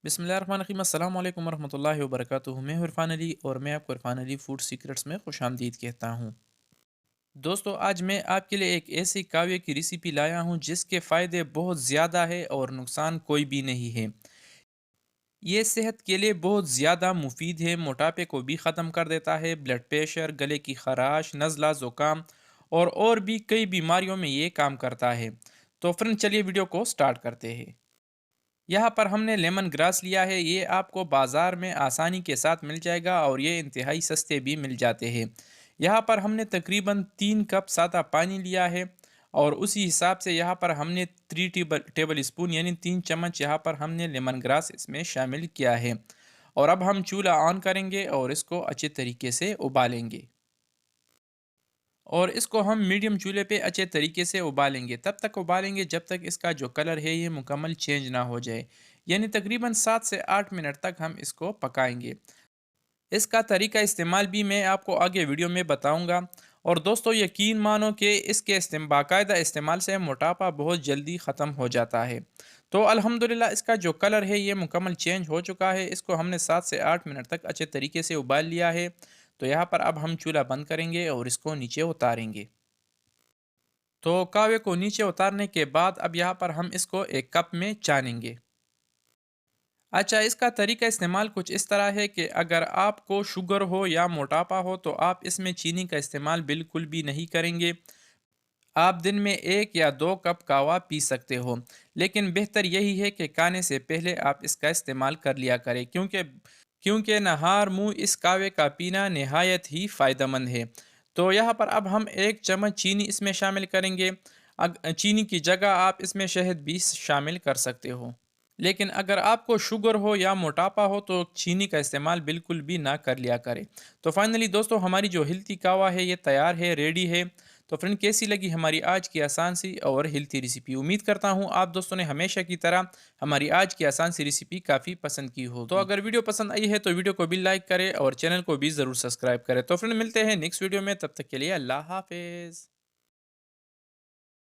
बिस्मिल्लाहिर्रहमानिर्रहीम अस्सलाम वालेकुम रहमतुल्लाहि व बरकातुहू। मैं हूं इरफान अली और मैं आपको इरफान अली फूड सीक्रेट्स में खुशामदीद कहता हूं। दोस्तों, आज मैं आपके लिए एक ऐसी काव्य की रेसिपी लाया हूं जिसके फ़ायदे बहुत ज़्यादा है और नुकसान कोई भी नहीं है। ये सेहत के लिए बहुत ज़्यादा मुफीद है, मोटापे को भी ख़त्म कर देता है, ब्लड प्रेशर, गले की खराश, नज़ला, ज़ुकाम और भी कई बीमारियों में ये काम करता है। तो फ्रेंड, चलिए वीडियो को स्टार्ट करते हैं। यहाँ पर हमने लेमन ग्रास लिया है। ये आपको बाज़ार में आसानी के साथ मिल जाएगा और ये इंतहाई सस्ते भी मिल जाते हैं। यहाँ पर हमने तकरीबन 3 कप सादा पानी लिया है और उसी हिसाब से यहाँ पर हमने 3 टेबल स्पून यानी 3 चम्मच यहाँ पर हमने लेमन ग्रास इसमें शामिल किया है। और अब हम चूल्हा ऑन करेंगे और इसको अच्छे तरीके से उबालेंगे। और इसको हम मीडियम चूल्हे पे अच्छे तरीके से उबालेंगे, तब तक उबालेंगे जब तक इसका जो कलर है ये मुकम्मल चेंज ना हो जाए। यानी तकरीबन 7 से 8 मिनट तक हम इसको पकाएंगे। इसका तरीका इस्तेमाल भी मैं आपको आगे वीडियो में बताऊंगा। और दोस्तों, यकीन मानो कि इसके बाकायदा इस्तेमाल से मोटापा बहुत जल्दी ख़त्म हो जाता है। तो अल्हम्दुलिल्लाह इसका जो कलर है ये मुकम्मल चेंज हो चुका है। इसको हमने 7 से 8 मिनट तक अच्छे तरीके से उबाल लिया है। तो यहाँ पर अब हम चूल्हा बंद करेंगे और इसको नीचे उतारेंगे। तो कावे को नीचे उतारने के बाद अब यहाँ पर हम इसको एक कप में छानेंगे। अच्छा, इसका तरीका इस्तेमाल कुछ इस तरह है कि अगर आपको शुगर हो या मोटापा हो तो आप इसमें चीनी का इस्तेमाल बिल्कुल भी नहीं करेंगे। आप दिन में 1 या 2 कप कहवा पी सकते हो। लेकिन बेहतर यही है कि खाने से पहले आप इसका इस्तेमाल कर लिया करें, क्योंकि क्योंकि नहार मुंह इस कहवे का पीना नहायत ही फ़ायदेमंद है। तो यहाँ पर अब हम 1 चम्मच चीनी इसमें शामिल करेंगे। चीनी की जगह आप इसमें शहद भी शामिल कर सकते हो। लेकिन अगर आपको शुगर हो या मोटापा हो तो चीनी का इस्तेमाल बिल्कुल भी ना कर लिया करें। तो फाइनली दोस्तों, हमारी जो हेल्थी कावा है ये तैयार है, रेडी है। तो फ्रेंड, कैसी लगी हमारी आज की आसान सी और हेल्थी रेसिपी? उम्मीद करता हूँ आप दोस्तों ने हमेशा की तरह हमारी आज की आसान सी रेसिपी काफ़ी पसंद की होगी। तो अगर वीडियो पसंद आई है तो वीडियो को भी लाइक करें और चैनल को भी ज़रूर सब्सक्राइब करें। तो फ्रेंड, मिलते हैं नेक्स्ट वीडियो में, तब तक के लिए अल्लाह हाफिज़।